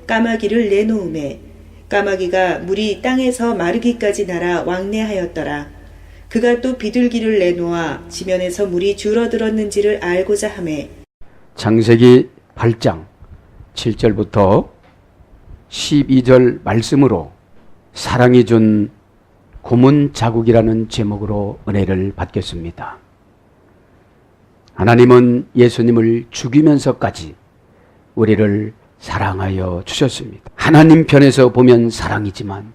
까마귀를 내놓음에 까마귀가 물이 땅에서 마르기까지 날아 왕래하였더라. 그가 또 비둘기를 내놓아 지면에서 물이 줄어들었는지를 알고자 하매 창세기 8장 7절부터 12절 말씀으로 사랑이 준 고문 자국이라는 제목으로 은혜를 받겠습니다. 하나님은 예수님을 죽이면서까지 우리를 사랑하여 주셨습니다. 하나님 편에서 보면 사랑이지만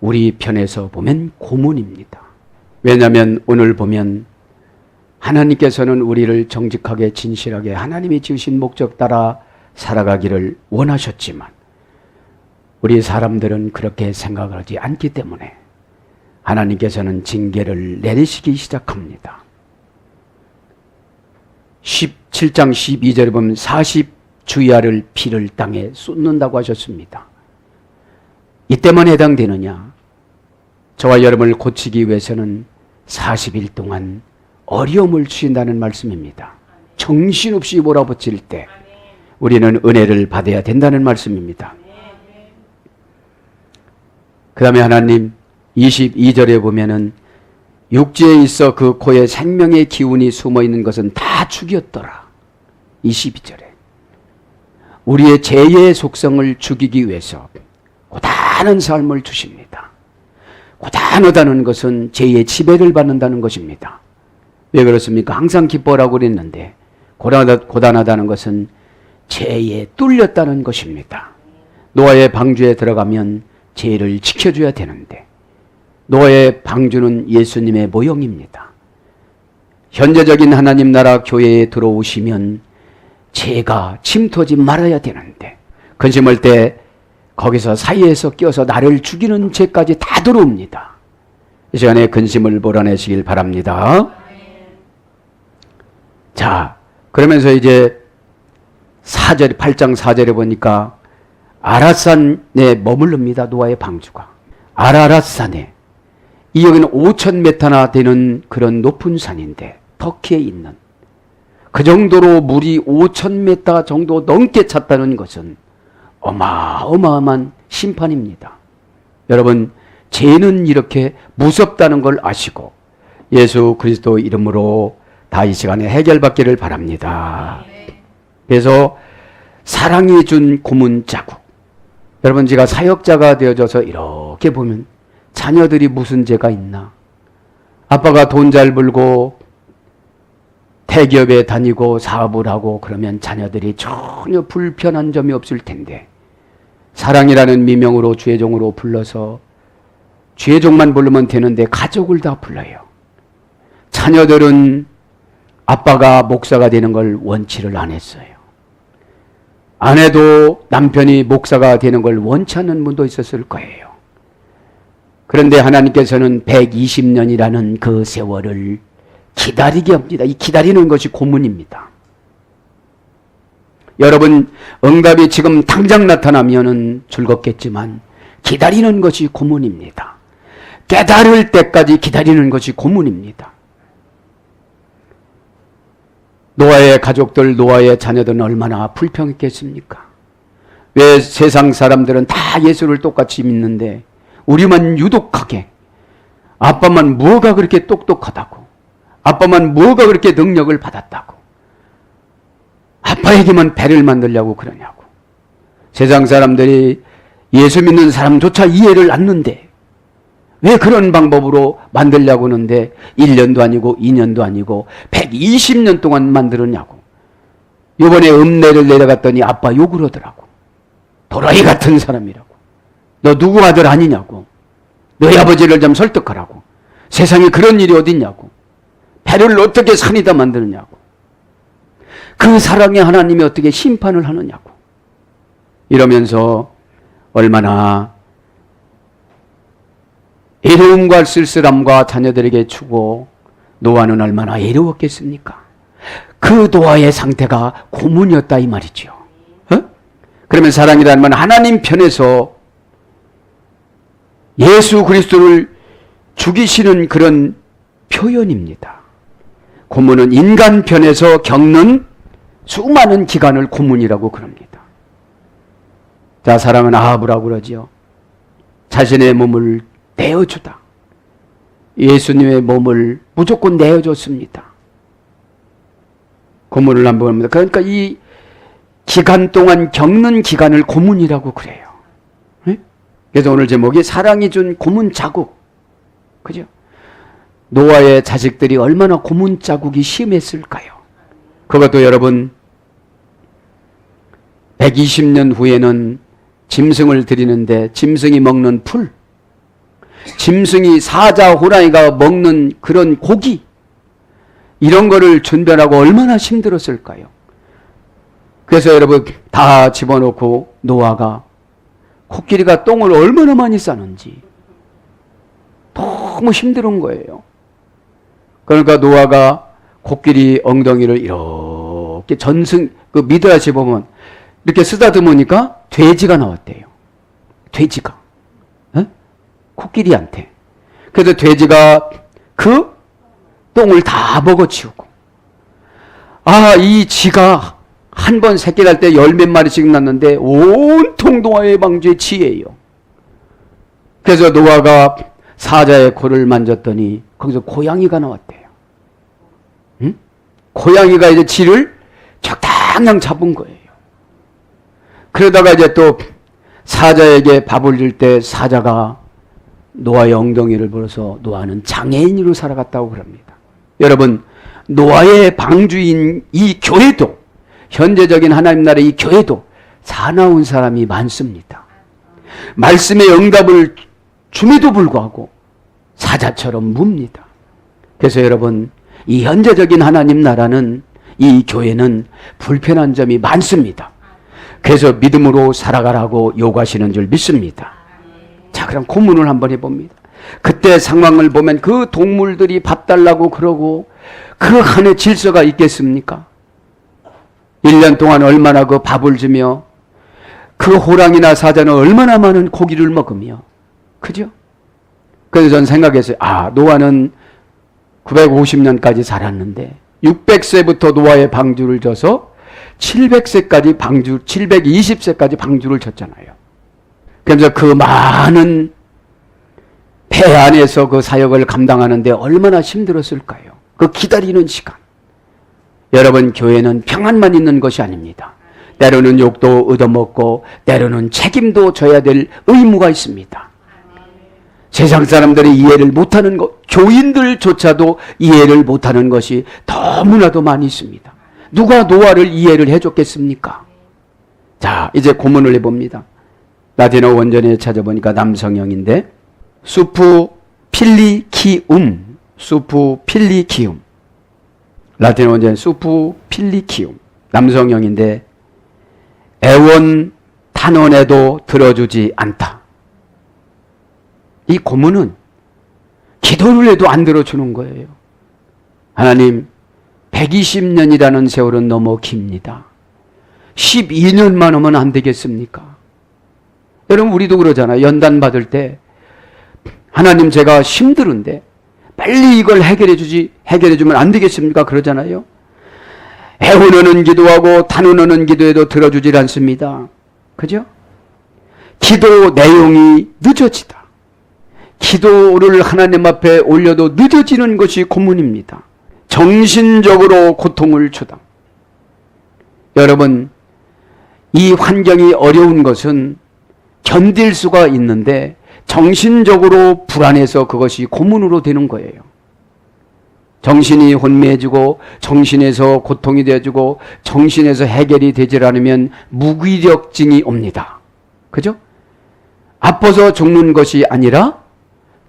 우리 편에서 보면 고문입니다. 왜냐하면 오늘 보면 하나님께서는 우리를 정직하게 진실하게 하나님이 지으신 목적 따라 살아가기를 원하셨지만 우리 사람들은 그렇게 생각하지 않기 때문에 하나님께서는 징계를 내리시기 시작합니다. 17장 12절에 보면 40주야를 피를 땅에 쏟는다고 하셨습니다. 이때만 해당되느냐? 저와 여러분을 고치기 위해서는 40일 동안 어려움을 주신다는 말씀입니다. 정신없이 몰아붙일 때 우리는 은혜를 받아야 된다는 말씀입니다. 그 다음에 하나님 22절에 보면은 육지에 있어 그 코에 생명의 기운이 숨어있는 것은 다 죽였더라. 22절에 우리의 죄의 속성을 죽이기 위해서 고단한 삶을 주십니다. 고단하다는 것은 죄의 지배를 받는다는 것입니다. 왜 그렇습니까? 항상 기뻐라고 그랬는데 고단하다는 것은 죄에 뚫렸다는 것입니다. 노아의 방주에 들어가면 죄를 지켜줘야 되는데 노아의 방주는 예수님의 모형입니다. 현재적인 하나님 나라 교회에 들어오시면 죄가 침투하지 말아야 되는데 근심할 때 거기서 사이에서 껴서 나를 죽이는 죄까지 다 들어옵니다. 이 시간에 근심을 몰아내시길 바랍니다. 자, 그러면서 이제 8장 4절에 보니까 아랏산에 머무릅니다. 노아의 방주가. 아라랏산에. 이 여기는 5,000m나 되는 그런 높은 산인데 터키에 있는 그 정도로 물이 5,000m 정도 넘게 찼다는 것은 어마어마한 심판입니다. 여러분, 죄는 이렇게 무섭다는 걸 아시고 예수 그리스도 이름으로 다 이 시간에 해결받기를 바랍니다. 그래서 사랑이 준 고문 자국. 여러분, 제가 사역자가 되어져서 이렇게 보면 자녀들이 무슨 죄가 있나? 아빠가 돈 잘 벌고 대기업에 다니고 사업을 하고 그러면 자녀들이 전혀 불편한 점이 없을 텐데 사랑이라는 미명으로 죄종으로 불러서 죄종만 부르면 되는데 가족을 다 불러요. 자녀들은 아빠가 목사가 되는 걸 원치를 안 했어요. 아내도 남편이 목사가 되는 걸 원치 않는 분도 있었을 거예요. 그런데 하나님께서는 120년이라는 그 세월을 기다리게 합니다. 이 기다리는 것이 고문입니다. 여러분, 응답이 지금 당장 나타나면은 즐겁겠지만 기다리는 것이 고문입니다. 깨달을 때까지 기다리는 것이 고문입니다. 노아의 가족들, 노아의 자녀들은 얼마나 불평했겠습니까? 왜 세상 사람들은 다 예수를 똑같이 믿는데 우리만 유독하게, 아빠만 뭐가 그렇게 똑똑하다고, 아빠만 뭐가 그렇게 능력을 받았다고, 아빠에게만 배를 만들려고 그러냐고. 세상 사람들이 예수 믿는 사람조차 이해를 않는데 왜 그런 방법으로 만들려고 하는데 1년도 아니고 2년도 아니고 120년 동안 만들었냐고. 이번에 읍내를 내려갔더니 아빠 욕을 하더라고. 도라이 같은 사람이라고. 너 누구 아들 아니냐고. 너희 아버지를 좀 설득하라고. 세상에 그런 일이 어딨냐고. 배를 어떻게 산이다 만드느냐고. 그 사랑의 하나님이 어떻게 심판을 하느냐고. 이러면서 얼마나 애로움과 쓸쓸함과 자녀들에게 주고 노아는 얼마나 애로웠겠습니까? 그 노아의 상태가 고문이었다 이 말이죠. 그러면 사랑이라는 건 하나님 편에서 예수 그리스도를 죽이시는 그런 표현입니다. 고문은 인간 편에서 겪는 수많은 기간을 고문이라고 그럽니다. 자, 사랑은 아합이라고 그러지요. 자신의 몸을 내어주다. 예수님의 몸을 무조건 내어줬습니다. 고문을 한번 합니다. 그러니까 이 기간 동안 겪는 기간을 고문이라고 그래요. 네? 그래서 오늘 제목이 사랑이 준 고문 자국. 그죠? 노아의 자식들이 얼마나 고문 자국이 심했을까요? 그것도 여러분 120년 후에는 짐승을 드리는데 짐승이 먹는 풀, 짐승이 사자 호랑이가 먹는 그런 고기, 이런 거를 준비하라고 얼마나 힘들었을까요? 그래서 여러분 다 집어넣고 노아가 코끼리가 똥을 얼마나 많이 싸는지 너무 힘든 거예요. 그러니까 노아가 코끼리 엉덩이를 이렇게 그 미드라시 보면 이렇게 쓰다듬으니까 돼지가 나왔대요. 돼지가. 에? 코끼리한테. 그래서 돼지가 그 똥을 다 먹어치우고, 아, 이 쥐가 한 번 새끼 날 때 10몇 마리씩 낳는데 온통 노아의 방주의 지혜예요. 그래서 노아가 사자의 코를 만졌더니 거기서 고양이가 나왔대요. 응? 고양이가 이제 쥐를 적당량 잡은 거예요. 그러다가 이제 또 사자에게 밥을 줄 때 사자가 노아의 엉덩이를 물어서 노아는 장애인으로 살아갔다고 그럽니다. 여러분, 노아의 방주인 이 교회도, 현재적인 하나님 나라의 이 교회도 사나운 사람이 많습니다. 말씀의 응답을 줌에도 불구하고 사자처럼 뭅니다. 그래서 여러분, 이 현재적인 하나님 나라는, 이 교회는 불편한 점이 많습니다. 그래서 믿음으로 살아가라고 요구하시는 줄 믿습니다. 자, 그럼 고문을 한번 해봅니다. 그때 상황을 보면 그 동물들이 밥 달라고 그러고 그 안에 질서가 있겠습니까? 1년 동안 얼마나 그 밥을 주며 그 호랑이나 사자는 얼마나 많은 고기를 먹으며, 그죠? 그래서 저는 생각했어요. 아, 노아는 950년까지 살았는데 600세부터 노아의 방주를 져서 700세까지 720세까지 방주를 쳤잖아요. 그래서 그 많은 배 안에서 그 사역을 감당하는데 얼마나 힘들었을까요? 그 기다리는 시간. 여러분, 교회는 평안만 있는 것이 아닙니다. 때로는 욕도 얻어먹고 때로는 책임도 져야 될 의무가 있습니다. 세상 사람들이 이해를 못하는 것, 교인들조차도 이해를 못하는 것이 너무나도 많이 있습니다. 누가 노아를 이해를 해줬겠습니까? 자, 이제 고문을 해봅니다. 라틴어 원전에 찾아보니까 남성형인데 수프 필리키움, 수프 필리키움. 라틴어 원전 수프 필리키움. 남성형인데 애원 탄원에도 들어주지 않다. 이 고문은 기도를 해도 안 들어주는 거예요. 하나님, 120년이라는 세월은 너무 깁니다. 12년만 하면 안 되겠습니까? 여러분, 우리도 그러잖아요. 연단 받을 때 하나님, 제가 힘들은데 빨리 이걸 해결해 주면 안 되겠습니까? 그러잖아요. 애원하는 기도하고 탄원하는 기도에도 들어주질 않습니다. 그죠? 기도 내용이 늦어지다. 기도를 하나님 앞에 올려도 늦어지는 것이 고문입니다. 정신적으로 고통을 주다. 여러분, 이 환경이 어려운 것은 견딜 수가 있는데 정신적으로 불안해서 그것이 고문으로 되는 거예요. 정신이 혼미해지고 정신에서 고통이 되어지고 정신에서 해결이 되질 않으면 무기력증이 옵니다. 그죠? 아파서 죽는 것이 아니라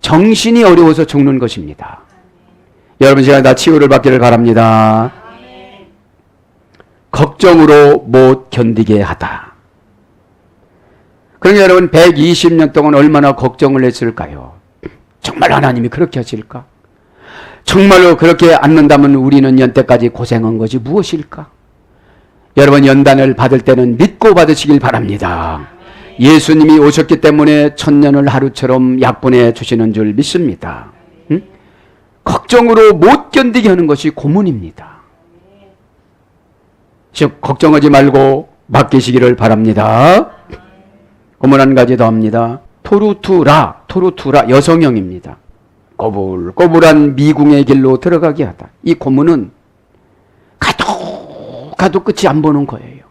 정신이 어려워서 죽는 것입니다. 여러분, 제가 다 치유를 받기를 바랍니다. 걱정으로 못 견디게 하다. 그러니까 여러분, 120년 동안 얼마나 걱정을 했을까요? 정말 하나님이 그렇게 하실까? 정말로 그렇게 않는다면 우리는 연때까지 고생한 것이 무엇일까? 여러분, 연단을 받을 때는 믿고 받으시길 바랍니다. 예수님이 오셨기 때문에 천년을 하루처럼 약분해 주시는 줄 믿습니다. 응? 걱정으로 못 견디게 하는 것이 고문입니다. 즉, 걱정하지 말고 맡기시기를 바랍니다. 고문 한 가지 더 합니다. 토르투라 여성형입니다. 꼬불꼬불한 미궁의 길로 들어가게 하다. 이 고문은 가도 끝이 안 보는 거예요.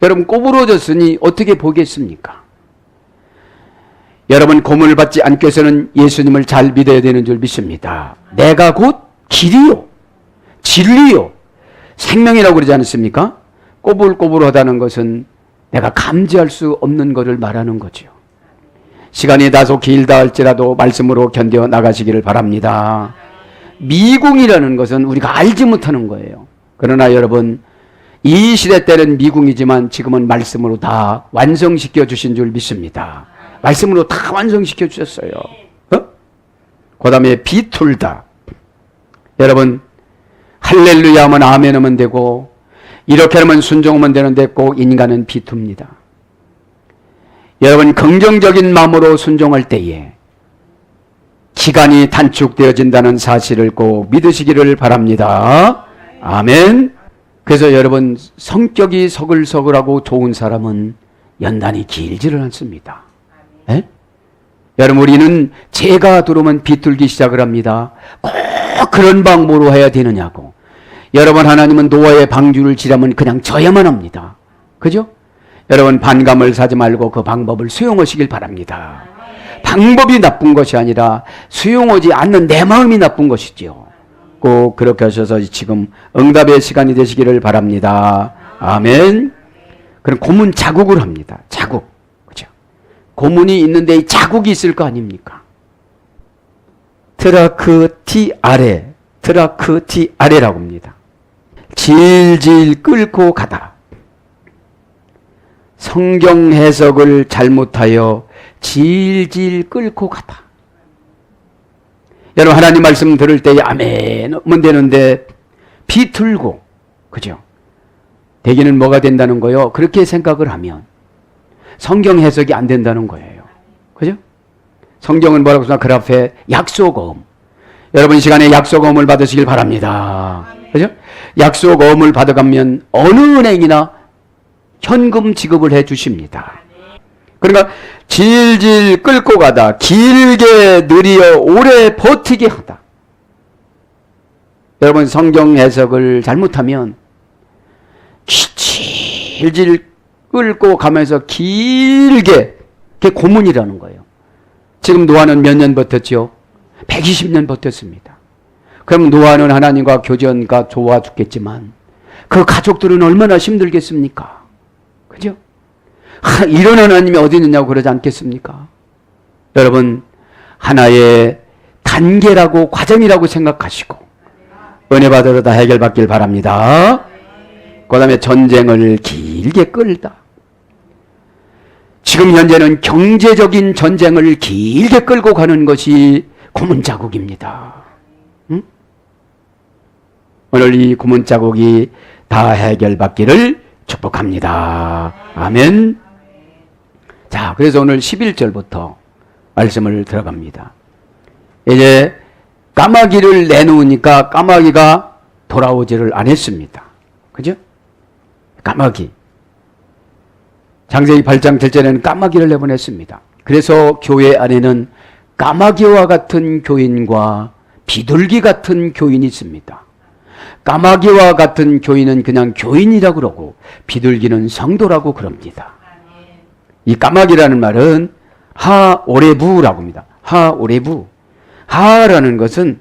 여러분, 꼬부러졌으니 어떻게 보겠습니까? 여러분, 고문을 받지 않고서는 예수님을 잘 믿어야 되는 줄 믿습니다. 내가 곧 길이요 진리요 생명이라고 그러지 않습니까? 꼬불꼬불하다는 것은 내가 감지할 수 없는 것을 말하는 거죠. 시간이 다소 길다 할지라도 말씀으로 견뎌 나가시기를 바랍니다. 미궁이라는 것은 우리가 알지 못하는 거예요. 그러나 여러분, 이 시대 때는 미궁이지만 지금은 말씀으로 다 완성시켜 주신 줄 믿습니다. 말씀으로 다 완성시켜 주셨어요. 그 다음에 비툴다. 여러분, 할렐루야 하면 아멘 하면 되고, 이렇게 하면 순종하면 되는데 꼭 인간은 비투입니다. 여러분, 긍정적인 마음으로 순종할 때에 기간이 단축되어진다는 사실을 꼭 믿으시기를 바랍니다. 아멘. 그래서 여러분, 성격이 서글서글하고 좋은 사람은 연단이 길지를 않습니다. 에? 여러분, 우리는 죄가 들어오면 비틀기 시작을 합니다. 꼭 그런 방법으로 해야 되느냐고. 여러분, 하나님은 노아의 방주를 지라면 그냥 져야만 합니다. 그죠? 여러분, 반감을 사지 말고 그 방법을 수용하시길 바랍니다. 방법이 나쁜 것이 아니라 수용하지 않는 내 마음이 나쁜 것이지요. 꼭 그렇게 하셔서 지금 응답의 시간이 되시기를 바랍니다. 아멘. 그럼 고문 자국을 합니다. 자국. 그죠? 고문이 있는데 이 자국이 있을 거 아닙니까? 트라크티아레라고 합니다. 질질 끌고 가다. 성경 해석을 잘못하여 질질 끌고 가다. 여러분, 하나님 말씀 들을 때에 아멘 하면 되는데 비틀고, 그죠? 되기는 뭐가 된다는 거요? 그렇게 생각을 하면 성경 해석이 안 된다는 거예요. 그죠? 성경은 뭐라고 쓰나? 그 앞에 약속어음. 여러분, 이 시간에 약속어음을 받으시길 바랍니다. 그죠? 약속어음을 받아가면 어느 은행이나 현금 지급을 해 주십니다. 그러니까 질질 끌고 가다, 길게 느리어 오래 버티게 하다. 여러분, 성경 해석을 잘못하면 질질 끌고 가면서 길게, 그게 고문이라는 거예요. 지금 노아는 몇 년 버텼죠? 120년 버텼습니다. 그럼 노아는 하나님과 교제가 좋아 죽겠지만 그 가족들은 얼마나 힘들겠습니까? 그죠? 이런 하나님이 어디 있느냐고 그러지 않겠습니까? 여러분, 하나의 단계라고 과정이라고 생각하시고 은혜 받으러 다 해결받길 바랍니다. 그 다음에 전쟁을 길게 끌다. 지금 현재는 경제적인 전쟁을 길게 끌고 가는 것이 고문자국입니다. 응? 오늘 이 고문자국이 다 해결받기를 축복합니다. 아멘. 자, 그래서 오늘 11절부터 말씀을 들어갑니다. 이제 까마귀를 내놓으니까 까마귀가 돌아오지를 않았습니다. 그죠? 까마귀. 창세기 8장 7절에는 까마귀를 내보냈습니다. 그래서 교회 안에는 까마귀와 같은 교인과 비둘기 같은 교인이 있습니다. 까마귀와 같은 교인은 그냥 교인이라고 그러고 비둘기는 성도라고 그럽니다. 이 까마귀라는 말은 하오레부라고 합니다. 하오레부. 하라는 것은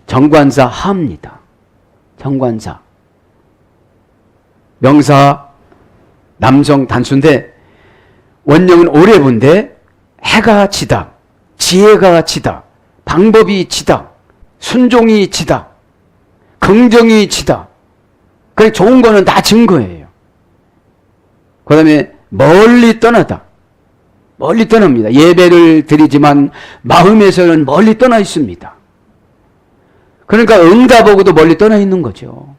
정관사 하입니다. 정관사. 명사 남성 단수인데 원형은 오레부인데 해가 지다, 지혜가 지다, 방법이 지다, 순종이 지다, 긍정이 지다. 그래, 좋은 거는 다 증거예요. 그 다음에 멀리 떠나다. 멀리 떠납니다. 예배를 드리지만 마음에서는 멀리 떠나 있습니다. 그러니까 응답하고도 멀리 떠나 있는 거죠.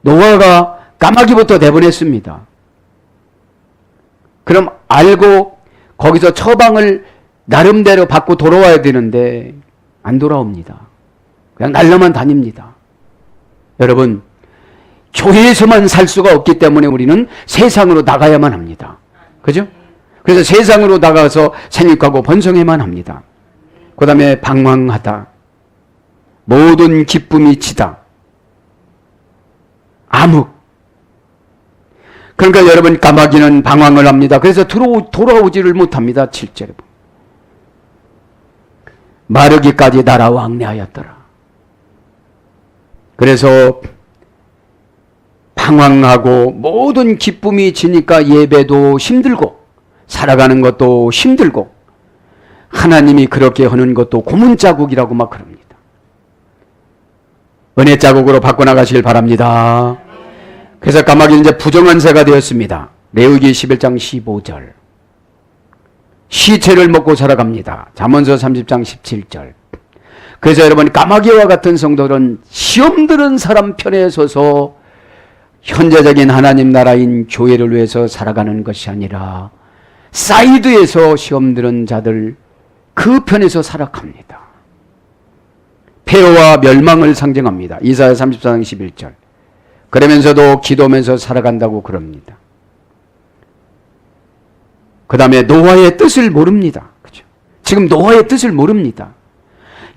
노아가 까마귀부터 내보냈습니다. 그럼 알고 거기서 처방을 나름대로 받고 돌아와야 되는데 안 돌아옵니다. 그냥 날라만 다닙니다. 여러분, 교회에서만 살 수가 없기 때문에 우리는 세상으로 나가야만 합니다. 그죠? 그래서 세상으로 나가서 생육하고 번성해만 합니다. 그 다음에 방황하다. 모든 기쁨이 지다. 암흑. 그러니까 여러분 까마귀는 방황을 합니다. 그래서 돌아오지를 못합니다. 7절에 보면. 마르기까지 날아 왕래하였더라. 그래서 방황하고 모든 기쁨이 지니까 예배도 힘들고 살아가는 것도 힘들고 하나님이 그렇게 하는 것도 고문자국이라고 막 그럽니다. 은혜 자국으로 바꿔나가시길 바랍니다. 그래서 까마귀는 이제 부정한 새가 되었습니다. 레위기 11장 15절. 시체를 먹고 살아갑니다. 잠언서 30장 17절. 그래서 여러분 까마귀와 같은 성도들은 시험 들은 사람 편에 서서 현재적인 하나님 나라인 교회를 위해서 살아가는 것이 아니라 사이드에서 시험 들은 자들 그 편에서 살아갑니다. 폐허와 멸망을 상징합니다. 이사야 34장 11절. 그러면서도 기도하면서 살아간다고 그럽니다. 그 다음에 노아의 뜻을 모릅니다. 그죠? 지금 노아의 뜻을 모릅니다.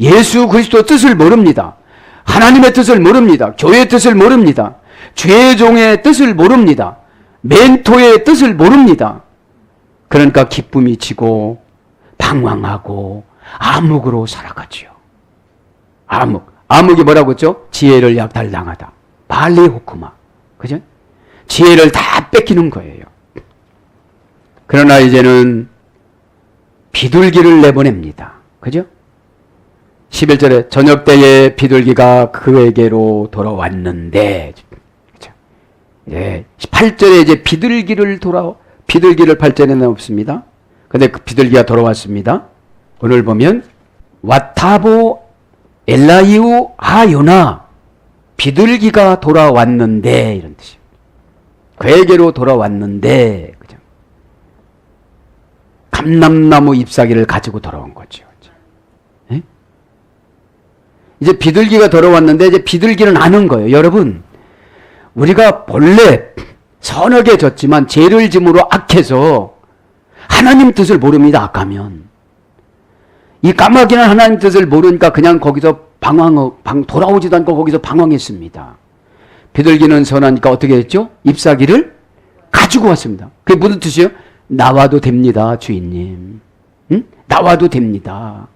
예수 그리스도 뜻을 모릅니다. 하나님의 뜻을 모릅니다. 교회의 뜻을 모릅니다. 죄종의 뜻을 모릅니다. 멘토의 뜻을 모릅니다. 그러니까 기쁨이 지고 방황하고 암흑으로 살아가지요. 암흑이 뭐라고 했죠? 지혜를 약탈당하다. 발리 호크마. 그죠? 지혜를 다 뺏기는 거예요. 그러나 이제는 비둘기를 내보냅니다. 그죠? 11절에 저녁 때에 비둘기가 그에게로 돌아왔는데, 그죠? 예, 8절에 이제 비둘기를 8절에는 없습니다. 근데 그 비둘기가 돌아왔습니다. 오늘 보면 와타보 엘라이우 아요나 비둘기가 돌아왔는데 이런 뜻이에요. 그에게로 돌아왔는데 그죠? 감람나무 잎사귀를 가지고 돌아온 거죠. 예? 이제 비둘기가 돌아왔는데 이제 비둘기는 아는 거예요. 여러분 우리가 본래 선하게 졌지만 죄를 짐으로 악해서 하나님 뜻을 모릅니다. 악하면 이 까마귀는 하나님 뜻을 모르니까 그냥 거기서 돌아오지도 않고 거기서 방황했습니다. 비둘기는 선하니까 어떻게 했죠? 잎사귀를 가지고 왔습니다. 그게 무슨 뜻이에요? 나와도 됩니다, 주인님. 응? 나와도 됩니다.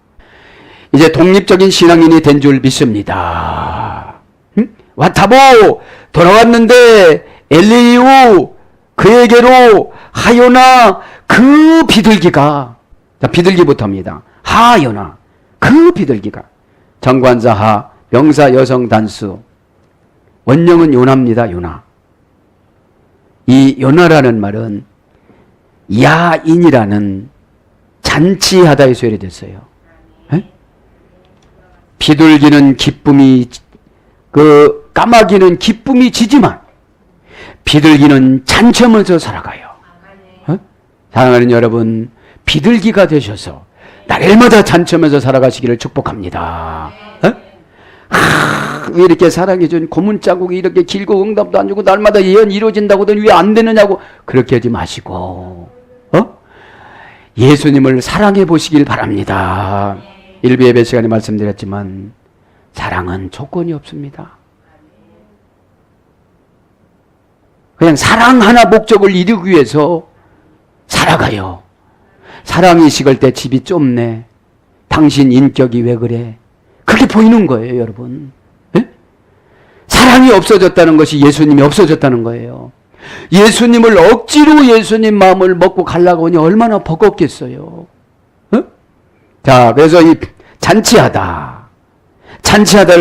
이제 독립적인 신앙인이 된 줄 믿습니다. 응? 와타보 돌아왔는데 엘리우 그에게로 하요나 그 비둘기가, 자, 비둘기부터입니다. 하요나 그 비둘기가, 정관사 명사 여성 단수, 원형은 요나입니다. 요나. 이 요나라는 말은 야인이라는 잔치하다에서 유래됐어요. 에? 비둘기는 기쁨이, 까마귀는 기쁨이 지지만 비둘기는 잔치하면서 살아가요. 사랑하는 여러분, 비둘기가 되셔서 날마다 잔치하면서 살아가시기를 축복합니다. 왜 이렇게 사랑해준 고문자국이 이렇게 길고 응답도 안 주고 날마다 예언 이루어진다고든 왜 안 되느냐고 그렇게 하지 마시고 예수님을 사랑해 보시길 바랍니다. 일부 예배 시간에 말씀드렸지만 사랑은 조건이 없습니다. 그냥 사랑 하나 목적을 이루기 위해서 살아가요. 사랑이 식을 때 집이 좁네. 당신 인격이 왜 그래? 그게 보이는 거예요, 여러분. 네? 사랑이 없어졌다는 것이 예수님이 없어졌다는 거예요. 예수님을 억지로 예수님 마음을 먹고 가려고 하니 얼마나 버겁겠어요. 네? 자, 그래서 이 잔치하다를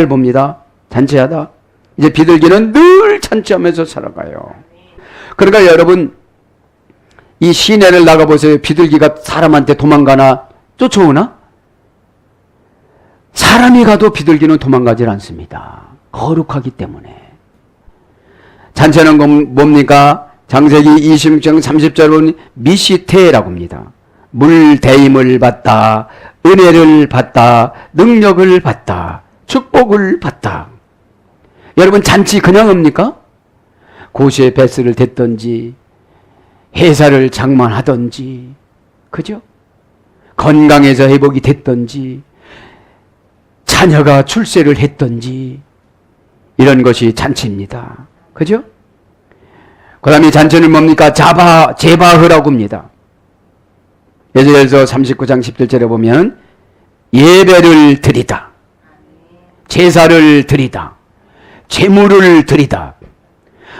봅니다. 잔치하다. 이제 비둘기는 늘 잔치하면서 살아가요. 그러니까 여러분, 이 시내를 나가보세요. 비둘기가 사람한테 도망가나 쫓아오나? 사람이 가도 비둘기는 도망가질 않습니다. 거룩하기 때문에. 잔치하는 뭡니까? 창세기 26장 30절은 미시테라고 합니다. 물대임을 받다, 은혜를 받다, 능력을 받다, 축복을 받다. 여러분 잔치 그냥 합니까? 고시에 베스를 댔던지 회사를 장만하던지 그죠? 건강에서 회복이 됐든지 자녀가 출세를 했든지 이런 것이 잔치입니다. 그죠? 그 다음에 잔치는 뭡니까? 제바흐라고 합니다. 에스겔서 39장 17절에 보면 예배를 드리다, 제사를 드리다, 제물을 드리다.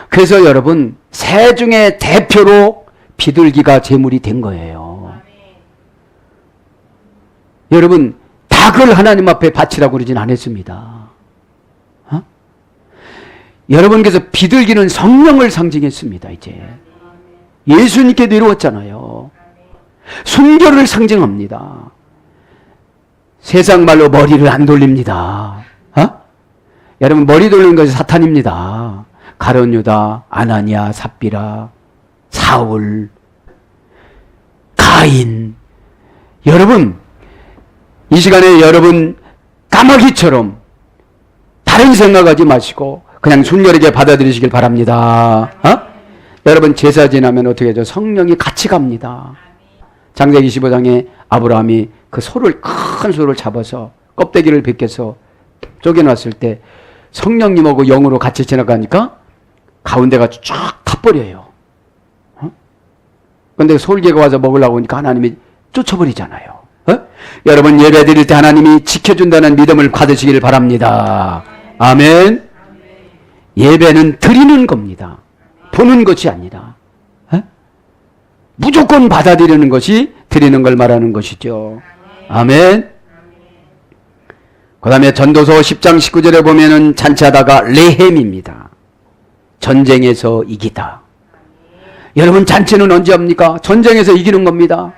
그래서 여러분 새 중에 대표로 비둘기가 제물이 된 거예요. 여러분 닭을 하나님 앞에 바치라고 그러진 않았습니다. 여러분께서 비둘기는 성령을 상징했습니다. 이제 예수님께 내려왔잖아요. 순결을 상징합니다. 세상 말로 머리를 안 돌립니다. 여러분 머리 돌리는 것이 사탄입니다. 가룟 유다, 아나니아, 삽비라, 사울, 가인. 여러분 이 시간에 여러분 까마귀처럼 다른 생각하지 마시고 그냥 순결하게 받아들이시길 바랍니다. 여러분 제사 지나면 어떻게 하죠? 성령이 같이 갑니다. 창세기 25장에 아브라함이 그 소를, 큰 소를 잡아서 껍데기를 벗겨서 쪼개놨을 때 성령님하고 영으로 같이 지나가니까 가운데가 쫙 타버려요. 근데 솔개가 와서 먹으려고 하니까 하나님이 쫓아버리잖아요. 여러분 예배 드릴 때 하나님이 지켜준다는 믿음을 받으시길 바랍니다. 아멘. 예배는 드리는 겁니다. 보는 것이 아니라 무조건 받아들이는 것이 드리는 걸 말하는 것이죠. 아멘. 그 다음에 전도서 10장 19절에 보면은 잔치하다가 레헴입니다. 전쟁에서 이기다. 여러분 잔치는 언제 합니까? 전쟁에서 이기는 겁니다.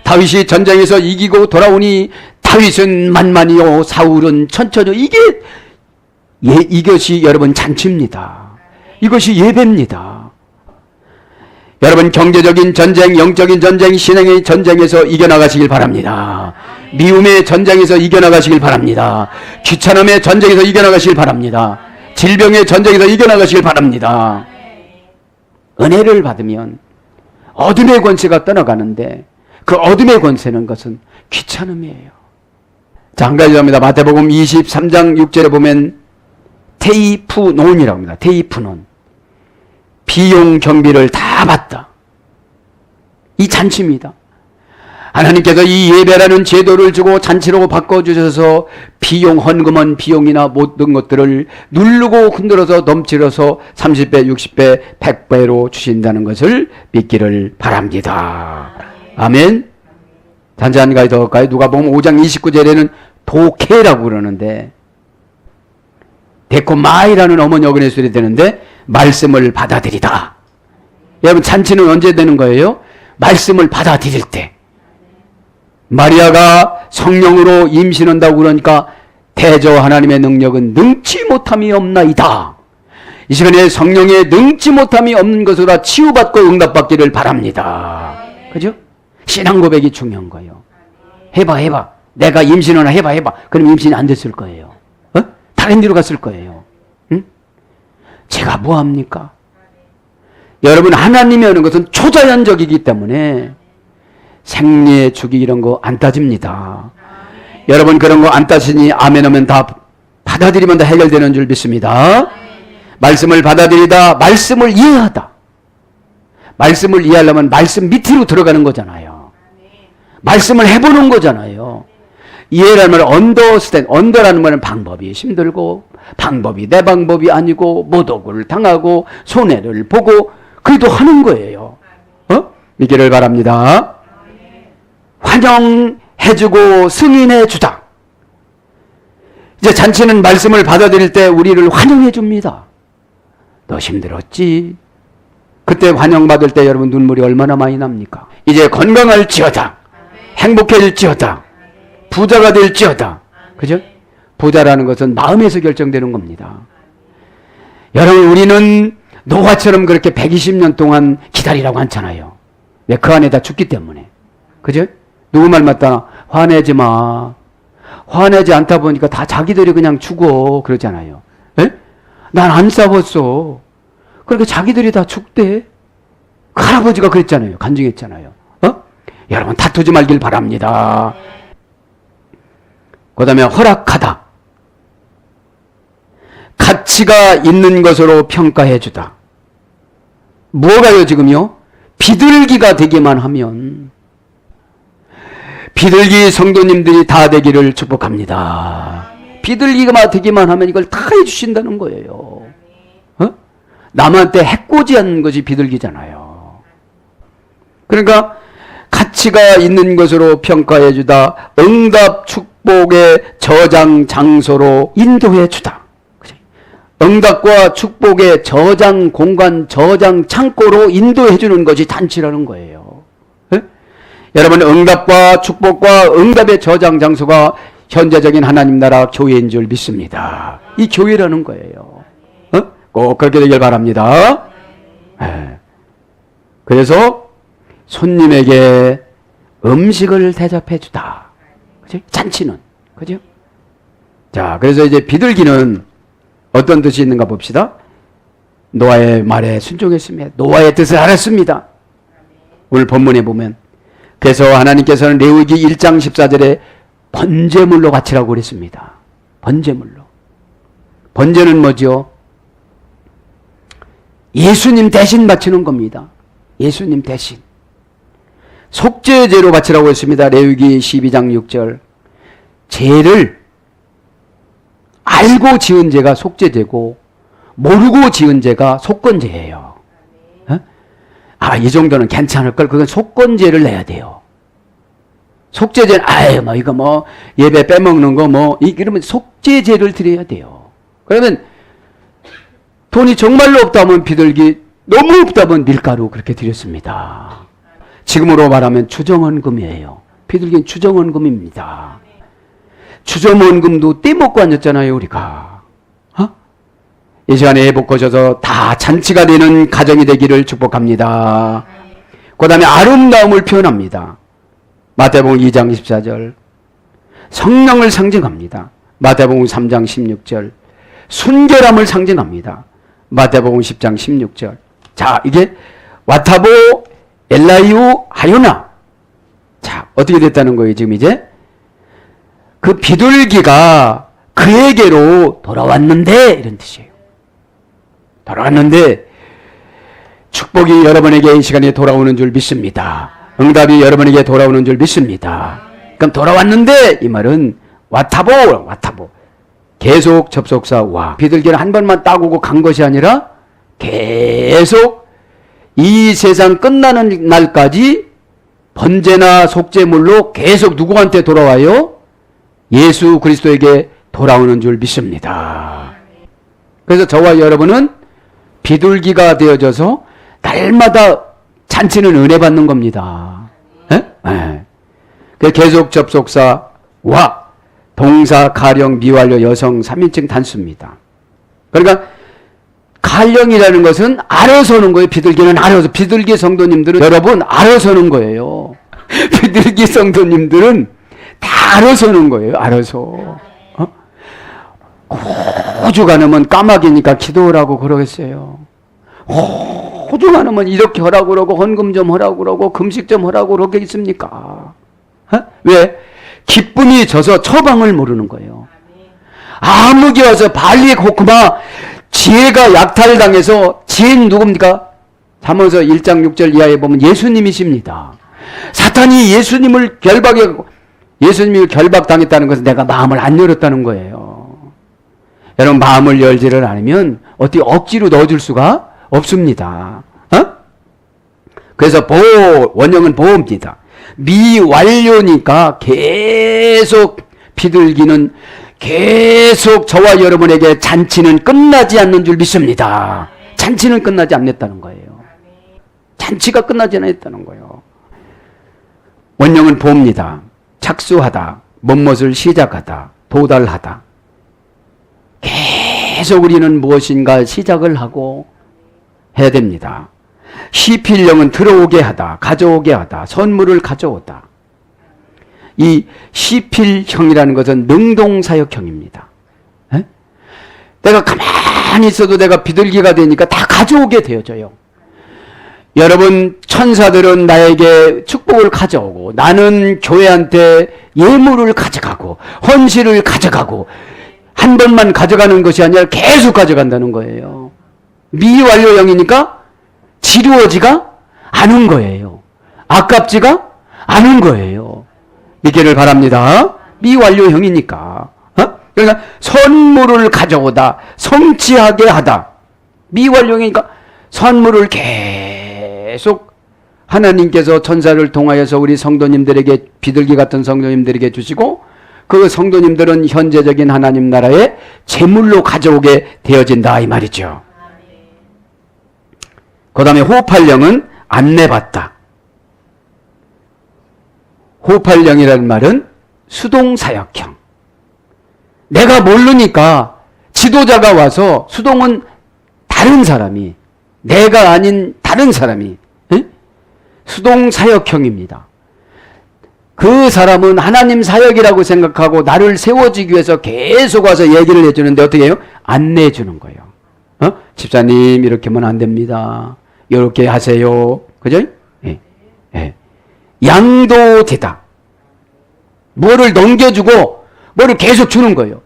다윗이 전쟁에서 이기고 돌아오니 다윗은 만만이요 사울은 천천히요. 이것이 여러분 잔치입니다. 이것이 예배입니다. 여러분 경제적인 전쟁, 영적인 전쟁, 신앙의 전쟁에서 이겨나가시길 바랍니다. 미움의 전쟁에서 이겨나가시길 바랍니다. 귀찮음의 전쟁에서 이겨나가시길 바랍니다. 질병의 전쟁에서 이겨나가시길 바랍니다. 은혜를 받으면 어둠의 권세가 떠나가는데 그 어둠의 권세는 것은 귀찮음이에요. 자, 한 가지 더 합니다. 마태복음 23장 6절에 보면 테이프논이라고 합니다. 테이프논. 비용 경비를 다 받다. 이 잔치입니다. 하나님께서 이 예배라는 제도를 주고 잔치로 바꿔주셔서 비용, 헌금은 비용이나 모든 것들을 누르고 흔들어서 넘치러서 30배, 60배, 100배로 주신다는 것을 믿기를 바랍니다. 아멘. 단지 한 가지 더 할까요? 누가복음 5장 29절에는 도케라고 그러는데 데코마이라는 어머니 어근의 소리 되는데 말씀을 받아들이다. 여러분 잔치는 언제 되는 거예요? 말씀을 받아들일 때. 마리아가 성령으로 임신한다고 그러니까 대저 하나님의 능력은 능치 못함이 없나이다. 이 시간에 성령의 능치 못함이 없는 것으로 치유받고 응답받기를 바랍니다. 그죠? 신앙 고백이 중요한 거예요. 해봐. 내가 임신하나 해봐. 그럼 임신이 안 됐을 거예요. 다른 데로 갔을 거예요. 응? 제가 뭐 합니까? 여러분 하나님이 하는 것은 초자연적이기 때문에 생리의 주기 이런 거 안 따집니다. 여러분 그런 거 안 따지니 아멘 하면 다 받아들이면 다 해결되는 줄 믿습니다. 말씀을 받아들이다, 말씀을 이해하다. 말씀을 이해하려면 말씀 밑으로 들어가는 거잖아요. 말씀을 해보는 거잖아요. 이해라는 말은 언더스탠드, 언더라는 말은 방법이 힘들고 방법이 내 방법이 아니고 모독을 당하고 손해를 보고 그래도 하는 거예요. 믿기를 바랍니다. 환영해주고 승인해주자. 이제 잔치는 말씀을 받아들일 때 우리를 환영해줍니다. 너 힘들었지? 그때 환영받을 때 여러분 눈물이 얼마나 많이 납니까? 이제 건강할지어다. 행복해질지어다. 부자가 될지어다. 그죠? 부자라는 것은 마음에서 결정되는 겁니다. 여러분 우리는 노화처럼 그렇게 120년 동안 기다리라고 하잖아요. 왜? 그 안에 다 죽기 때문에. 그죠? 누구 말 맞다. 화내지 마. 화내지 않다 보니까 다 자기들이 그냥 죽어. 그러잖아요. 난 안 싸웠어. 그러니까 자기들이 다 죽대. 그 할아버지가 그랬잖아요. 간증했잖아요. 여러분 다투지 말길 바랍니다. 그 다음에 허락하다. 가치가 있는 것으로 평가해 주다. 뭐가요 지금요? 비둘기가 되기만 하면, 비둘기 성도님들이 다 되기를 축복합니다. 비둘기가 되기만 하면 이걸 다 해주신다는 거예요. 남한테 해코지하는 것이 비둘기잖아요. 그러니까 가치가 있는 것으로 평가해 주다. 응답 축복의 저장 장소로 인도해 주다. 응답과 축복의 저장 공간, 저장 창고로 인도해 주는 것이 잔치라는 거예요. 여러분, 응답과 축복과 응답의 저장 장소가 현재적인 하나님 나라 교회인 줄 믿습니다. 이 교회라는 거예요. 꼭 그렇게 되길 바랍니다. 그래서 손님에게 음식을 대접해 주다. 그죠? 잔치는. 그죠? 자, 그래서 이제 비둘기는 어떤 뜻이 있는가 봅시다. 노아의 말에 순종했습니다. 노아의 뜻을 알았습니다. 오늘 본문에 보면. 그래서 하나님께서는 레위기 1장 14절에 번제물로 바치라고 그랬습니다. 번제물로. 번제는 뭐죠? 예수님 대신 바치는 겁니다. 예수님 대신. 속죄제로 바치라고 했습니다. 레위기 12장 6절. 죄를 알고 지은 죄가 속죄제고 모르고 지은 죄가 속건제예요. 이 정도는 괜찮을 걸. 그건 속건제를 내야 돼요. 속죄제는 이거 예배 빼먹는 거 이러면 속죄제를 드려야 돼요. 그러면 돈이 정말로 없다면 비둘기, 너무 없다면 밀가루 그렇게 드렸습니다. 지금으로 말하면 추정헌금이에요. 비둘기는 추정헌금입니다. 추정헌금도 떼먹고 앉았잖아요, 우리가. 이 시간에 복 거셔서 다 잔치가 되는 가정이 되기를 축복합니다. 그 다음에 아름다움을 표현합니다. 마태복음 2장 14절. 성령을 상징합니다. 마태복음 3장 16절. 순결함을 상징합니다. 마태복음 10장 16절. 자, 이게 와타보 엘라이오 하요나. 자, 어떻게 됐다는 거예요, 지금 이제? 그 비둘기가 그에게로 돌아왔는데, 이런 뜻이에요. 돌아왔는데, 축복이 여러분에게 이 시간에 돌아오는 줄 믿습니다. 응답이 여러분에게 돌아오는 줄 믿습니다. 그럼 돌아왔는데, 이 말은 와타보. 계속 접속사 와. 비둘기는 한 번만 따고 간 것이 아니라 계속 이 세상 끝나는 날까지 번제나 속죄물로 계속 누구한테 돌아와요? 예수 그리스도에게 돌아오는 줄 믿습니다. 그래서 저와 여러분은 비둘기가 되어져서 날마다 잔치는 은혜 받는 겁니다. 계속 접속사 와. 동사, 가령, 미완료, 여성, 3인칭 단수입니다. 그러니까 가령이라는 것은 알아서 오는 거예요. 비둘기는 알아서. 비둘기 성도님들은 여러분 알아서 오는 거예요. 비둘기 성도님들은 다 알아서 오는 거예요. 알아서. 호주 가면 까마귀니까 기도하라고 그러겠어요. 호주 가면 이렇게 하라고 그러고 헌금 좀 하라고 그러고 금식 좀 하라고 그러겠습니까? 왜? 기쁨이 져서 처방을 모르는 거예요. 아무개 와서 발리에 고구마 지혜가 약탈당해서 지혜는 누굽니까? 잠언서 1장 6절 이하에 보면 예수님이십니다. 사탄이 예수님이 결박당했다는 것은 내가 마음을 안 열었다는 거예요. 여러분 마음을 열지를 않으면 어떻게 억지로 넣어줄 수가 없습니다. 그래서 원형은 보호입니다. 미완료니까 계속 비둘기는 계속 저와 여러분에게 잔치는 끝나지 않는 줄 믿습니다. 잔치는 끝나지 않았다는 거예요. 잔치가 끝나지 않았다는 거예요. 원형은 보입니다. 착수하다, 무엇을 시작하다, 도달하다. 계속 우리는 무엇인가 시작을 하고 해야 됩니다. 시필령은 들어오게 하다, 가져오게 하다, 선물을 가져오다. 이 시필형이라는 것은 능동사역형입니다. 내가 가만히 있어도 내가 비둘기가 되니까 다 가져오게 되어져요. 여러분, 천사들은 나에게 축복을 가져오고 나는 교회한테 예물을 가져가고 헌신을 가져가고 한 번만 가져가는 것이 아니라 계속 가져간다는 거예요. 미완료형이니까 지루하지가 않은 거예요. 아깝지가 않은 거예요. 믿기를 바랍니다. 미완료형이니까. 그러니까 선물을 가져오다, 성취하게 하다. 미완료형이니까 선물을 계속 하나님께서 천사를 통하여서 우리 성도님들에게, 비둘기 같은 성도님들에게 주시고 그 성도님들은 현재적인 하나님 나라의 재물로 가져오게 되어진다 이 말이죠. 그 다음에 호흡할령은 안내받다. 호흡할령이라는 말은 수동사역형. 내가 모르니까 지도자가 와서, 수동은 다른 사람이, 내가 아닌 다른 사람이, 수동사역형입니다. 그 사람은 하나님 사역이라고 생각하고 나를 세워주기 위해서 계속 와서 얘기를 해주는데 어떻게 해요? 안내해 주는 거예요. 집사님 이렇게 하면 안 됩니다. 이렇게 하세요. 그죠? 예. 예. 양도되다. 뭐를 넘겨주고 뭐를 계속 주는 거예요.